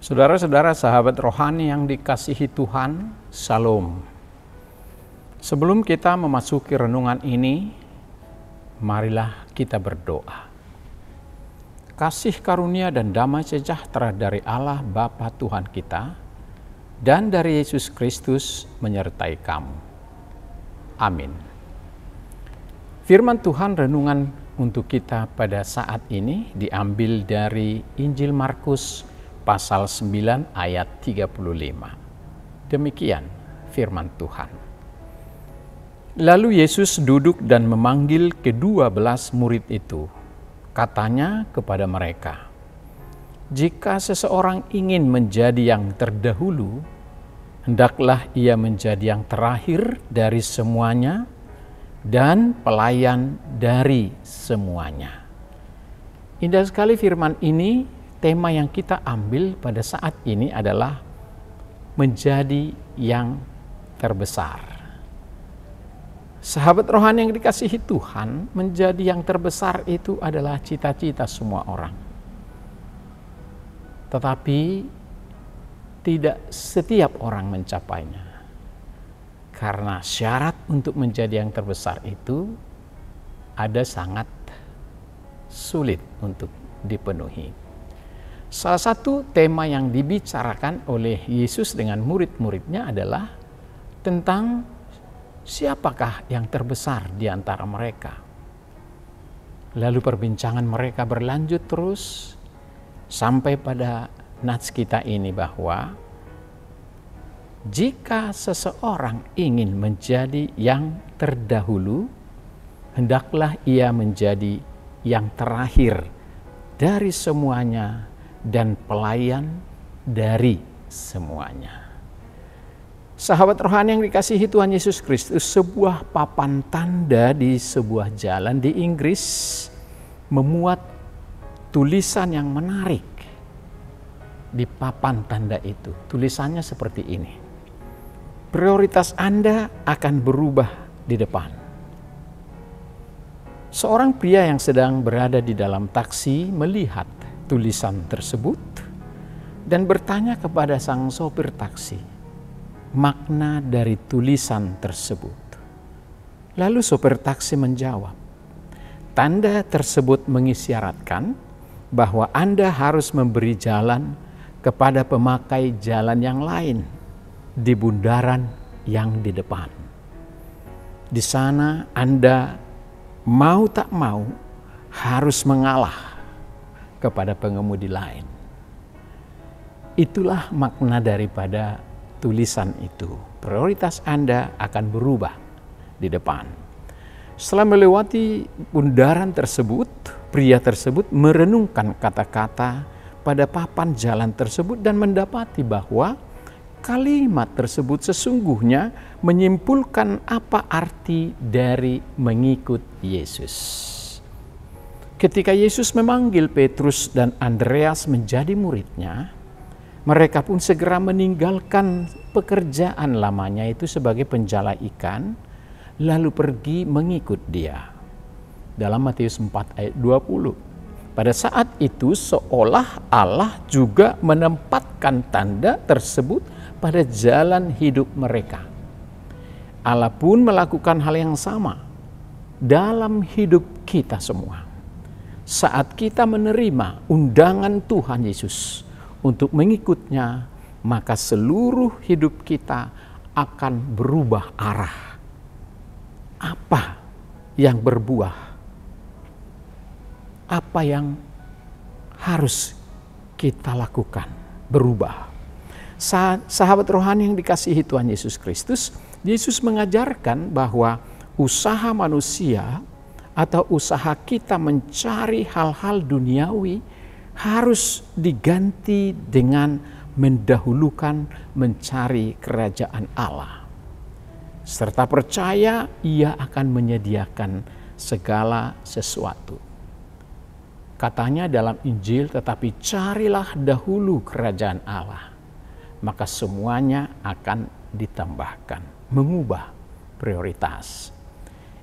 Saudara-saudara, sahabat rohani yang dikasihi Tuhan, Shalom. Sebelum kita memasuki renungan ini, marilah kita berdoa. Kasih karunia dan damai sejahtera dari Allah Bapa Tuhan kita dan dari Yesus Kristus menyertai kamu. Amin. Firman Tuhan renungan untuk kita pada saat ini diambil dari Injil Markus pasal 9 ayat 35. Demikian firman Tuhan. Lalu Yesus duduk dan memanggil ke-12 murid itu. Katanya kepada mereka, "Jika seseorang ingin menjadi yang terdahulu, hendaklah ia menjadi yang terakhir dari semuanya dan pelayan dari semuanya." Indah sekali firman ini. Tema yang kita ambil pada saat ini adalah menjadi yang terbesar. Sahabat rohani yang dikasihi Tuhan, menjadi yang terbesar itu adalah cita-cita semua orang. Tetapi tidak setiap orang mencapainya. Karena syarat untuk menjadi yang terbesar itu ada sangat sulit untuk dipenuhi. Salah satu tema yang dibicarakan oleh Yesus dengan murid-muridnya adalah tentang siapakah yang terbesar di antara mereka. Lalu perbincangan mereka berlanjut terus sampai pada nats kita ini bahwa jika seseorang ingin menjadi yang terdahulu, hendaklah ia menjadi yang terakhir dari semuanya dan pelayan dari semuanya. Sahabat rohani yang dikasihi Tuhan Yesus Kristus, sebuah papan tanda di sebuah jalan di Inggris memuat tulisan yang menarik di papan tanda itu. Tulisannya seperti ini: prioritas Anda akan berubah di depan. Seorang pria yang sedang berada di dalam taksi melihat tulisan tersebut dan bertanya kepada sang sopir taksi makna dari tulisan tersebut. Lalu sopir taksi menjawab, "Tanda tersebut mengisyaratkan bahwa Anda harus memberi jalan kepada pemakai jalan yang lain di bundaran yang di depan. Di sana Anda mau tak mau harus mengalah kepada pengemudi lain." Itulah makna daripada tulisan itu. Prioritas Anda akan berubah di depan. Setelah melewati bundaran tersebut, pria tersebut merenungkan kata-kata pada papan jalan tersebut dan mendapati bahwa kalimat tersebut sesungguhnya menyimpulkan apa arti dari mengikut Yesus. Ketika Yesus memanggil Petrus dan Andreas menjadi muridnya, mereka pun segera meninggalkan pekerjaan lamanya itu sebagai penjala ikan, lalu pergi mengikut dia. Dalam Matius 4 ayat 20. Pada saat itu seolah Allah juga menempatkan tanda tersebut pada jalan hidup mereka. Allah pun melakukan hal yang sama dalam hidup kita semua. Saat kita menerima undangan Tuhan Yesus untuk mengikutnya, maka seluruh hidup kita akan berubah arah. Apa yang berbuah? Apa yang harus kita lakukan? Berubah. Sahabat rohani yang dikasihi Tuhan Yesus Kristus, Yesus mengajarkan bahwa usaha manusia atau usaha kita mencari hal-hal duniawi harus diganti dengan mendahulukan mencari kerajaan Allah. Serta percaya Ia akan menyediakan segala sesuatu. Katanya dalam Injil, "Tetapi carilah dahulu kerajaan Allah, maka semuanya akan ditambahkan." Mengubah prioritas.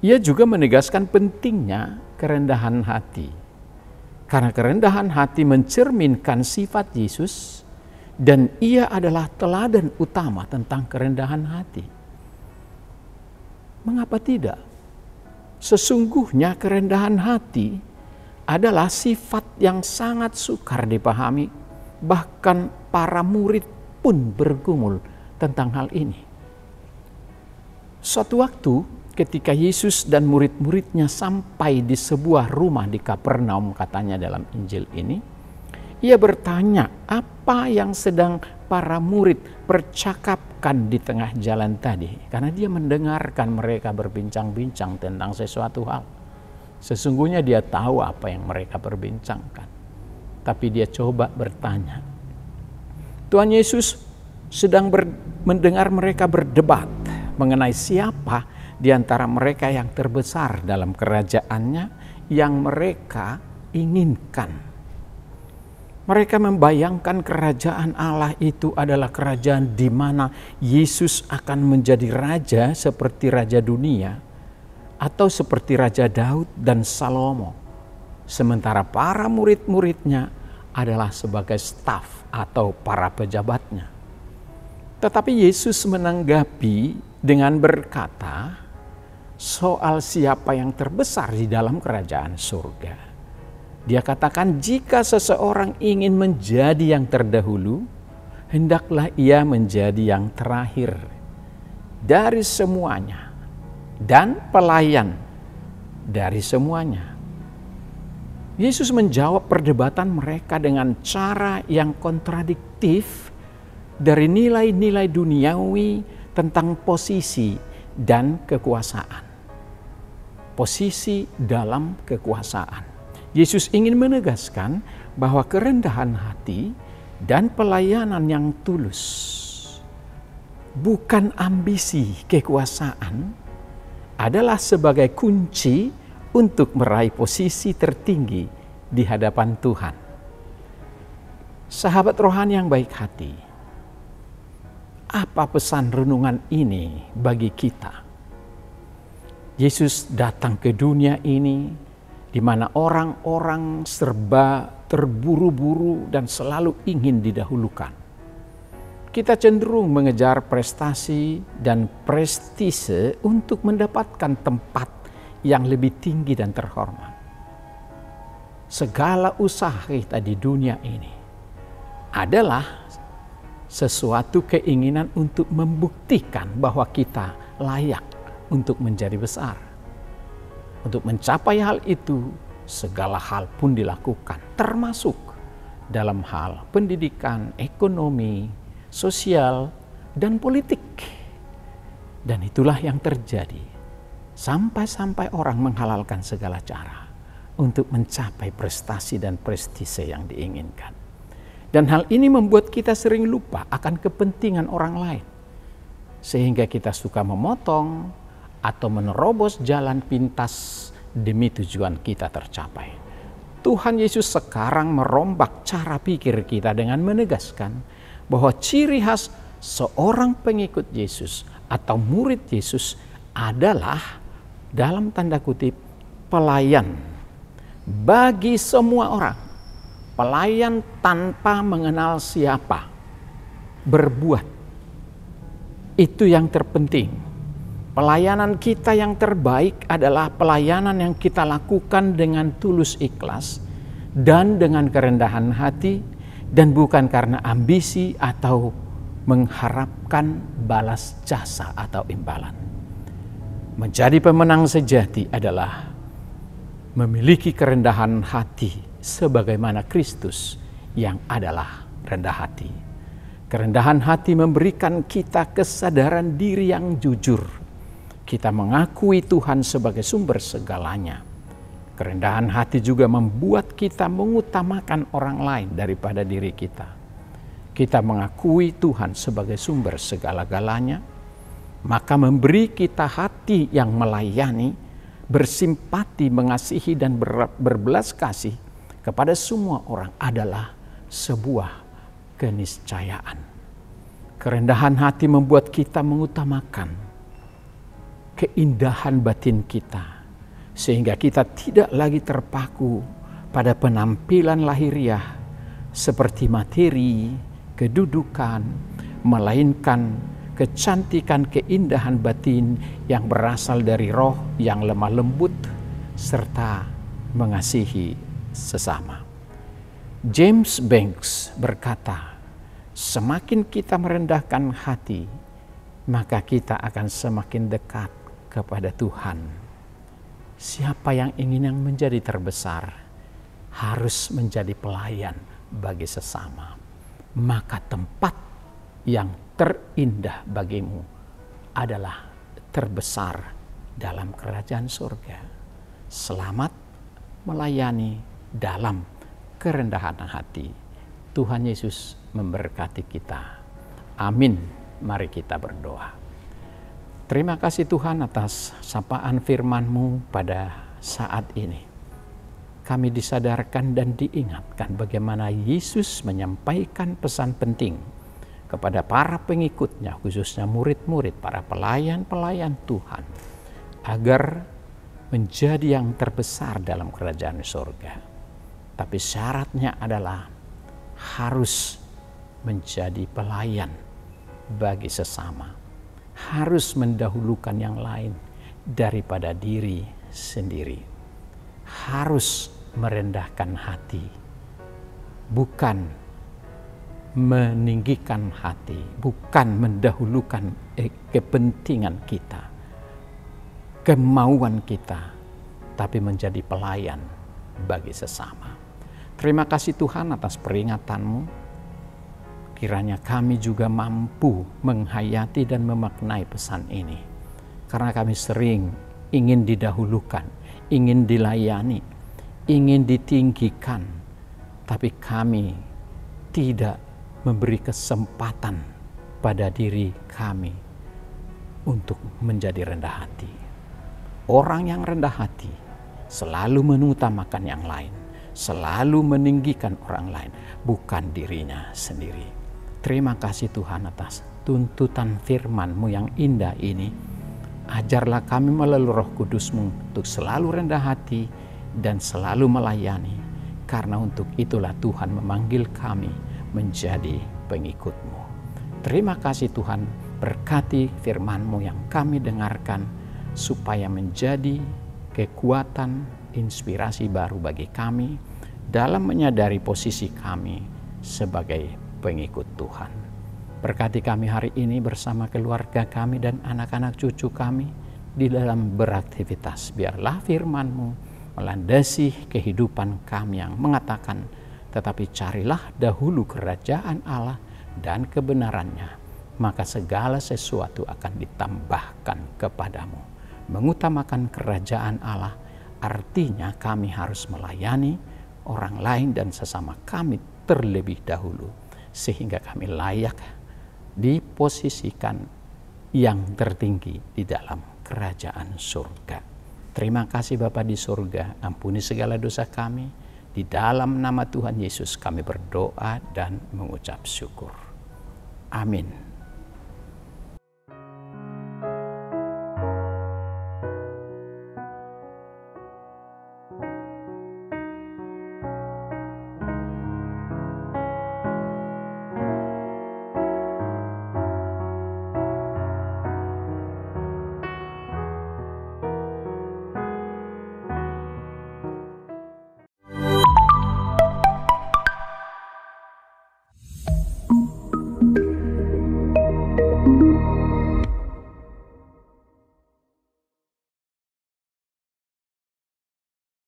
Ia juga menegaskan pentingnya kerendahan hati. Karena kerendahan hati mencerminkan sifat Yesus, Dan ia adalah teladan utama tentang kerendahan hati. Mengapa tidak? Sesungguhnya kerendahan hati adalah sifat yang sangat sukar dipahami. Bahkan para murid pun bergumul tentang hal ini. Suatu waktu ketika Yesus dan murid-muridnya sampai di sebuah rumah di Kapernaum, katanya dalam Injil ini, ia bertanya apa yang sedang para murid percakapkan di tengah jalan tadi. Karena dia mendengarkan mereka berbincang-bincang tentang sesuatu hal. Sesungguhnya dia tahu apa yang mereka perbincangkan. Tapi dia coba bertanya. Tuhan Yesus sedang mendengar mereka berdebat mengenai siapa di antara mereka yang terbesar dalam kerajaannya yang mereka inginkan. Mereka membayangkan kerajaan Allah itu adalah kerajaan di mana Yesus akan menjadi raja seperti raja dunia atau seperti Raja Daud dan Salomo. Sementara para murid-muridnya adalah sebagai staf atau para pejabatnya. Tetapi Yesus menanggapi dengan berkata soal siapa yang terbesar di dalam kerajaan surga. Dia katakan jika seseorang ingin menjadi yang terdahulu, hendaklah ia menjadi yang terakhir dari semuanya dan pelayan dari semuanya. Yesus menjawab perdebatan mereka dengan cara yang kontradiktif dari nilai-nilai duniawi tentang posisi dan kekuasaan. Posisi dalam kekuasaan. Yesus ingin menegaskan bahwa kerendahan hati dan pelayanan yang tulus, bukan ambisi kekuasaan, adalah sebagai kunci untuk meraih posisi tertinggi di hadapan Tuhan. Sahabat rohani yang baik hati, apa pesan renungan ini bagi kita? Yesus datang ke dunia ini di mana orang-orang serba terburu-buru dan selalu ingin didahulukan. Kita cenderung mengejar prestasi dan prestise untuk mendapatkan tempat yang lebih tinggi dan terhormat. Segala usaha kita di dunia ini adalah sesuatu keinginan untuk membuktikan bahwa kita layak untuk menjadi besar. Untuk mencapai hal itu, segala hal pun dilakukan, termasuk dalam hal pendidikan, ekonomi, sosial, dan politik. Dan itulah yang terjadi, sampai-sampai orang menghalalkan segala cara untuk mencapai prestasi dan prestise yang diinginkan. Dan hal ini membuat kita sering lupa akan kepentingan orang lain, sehingga kita suka memotong atau menerobos jalan pintas demi tujuan kita tercapai. Tuhan Yesus sekarang merombak cara pikir kita dengan menegaskan bahwa ciri khas seorang pengikut Yesus atau murid Yesus adalah dalam tanda kutip pelayan bagi semua orang. Pelayan tanpa mengenal siapa. Berbuat. Itu yang terpenting. Pelayanan kita yang terbaik adalah pelayanan yang kita lakukan dengan tulus ikhlas dan dengan kerendahan hati dan bukan karena ambisi atau mengharapkan balas jasa atau imbalan. Menjadi pemenang sejati adalah memiliki kerendahan hati sebagaimana Kristus yang adalah rendah hati. Kerendahan hati memberikan kita kesadaran diri yang jujur. Kita mengakui Tuhan sebagai sumber segalanya. Kerendahan hati juga membuat kita mengutamakan orang lain daripada diri kita. Kita mengakui Tuhan sebagai sumber segala-galanya, maka memberi kita hati yang melayani, bersimpati, mengasihi, dan berbelas kasih kepada semua orang adalah sebuah keniscayaan. Kerendahan hati membuat kita mengutamakan keindahan batin kita, sehingga kita tidak lagi terpaku pada penampilan lahiriah seperti materi, kedudukan, melainkan kecantikan, keindahan batin yang berasal dari roh yang lemah lembut serta mengasihi sesama. James Banks berkata, semakin kita merendahkan hati, maka kita akan semakin dekat kepada Tuhan. Siapa yang ingin yang menjadi terbesar harus menjadi pelayan bagi sesama. Maka tempat yang terindah bagimu adalah terbesar dalam kerajaan surga. Selamat melayani dalam kerendahan hati. Tuhan Yesus memberkati kita. Amin. Mari kita berdoa. Terima kasih Tuhan atas sapaan firman-Mu pada saat ini. Kami disadarkan dan diingatkan bagaimana Yesus menyampaikan pesan penting kepada para pengikutnya, khususnya murid-murid, para pelayan-pelayan Tuhan, agar menjadi yang terbesar dalam kerajaan surga. Tapi syaratnya adalah harus menjadi pelayan bagi sesama, harus mendahulukan yang lain daripada diri sendiri, harus merendahkan hati, bukan meninggikan hati, bukan mendahulukan kepentingan kita, kemauan kita, tapi menjadi pelayan bagi sesama. Terima kasih Tuhan atas peringatan-Mu. Kiranya kami juga mampu menghayati dan memaknai pesan ini. Karena kami sering ingin didahulukan, ingin dilayani, ingin ditinggikan. Tapi kami tidak memberi kesempatan pada diri kami untuk menjadi rendah hati. Orang yang rendah hati selalu mengutamakan yang lain, selalu meninggikan orang lain, bukan dirinya sendiri. Terima kasih Tuhan atas tuntutan firman-Mu yang indah ini. Ajarlah kami melalui Roh Kudus-Mu untuk selalu rendah hati dan selalu melayani. Karena untuk itulah Tuhan memanggil kami menjadi pengikut-Mu. Terima kasih Tuhan, berkati firman-Mu yang kami dengarkan supaya menjadi kekuatan, inspirasi baru bagi kami dalam menyadari posisi kami sebagai pengikut Tuhan. Berkati kami hari ini bersama keluarga kami dan anak-anak cucu kami di dalam beraktivitas. Biarlah firman-Mu melandasi kehidupan kami yang mengatakan, tetapi carilah dahulu kerajaan Allah dan kebenarannya, maka segala sesuatu akan ditambahkan kepadamu. Mengutamakan kerajaan Allah artinya kami harus melayani orang lain dan sesama kami terlebih dahulu, sehingga kami layak diposisikan yang tertinggi di dalam kerajaan surga. Terima kasih Bapa di surga, ampuni segala dosa kami. Di dalam nama Tuhan Yesus kami berdoa dan mengucap syukur. Amin.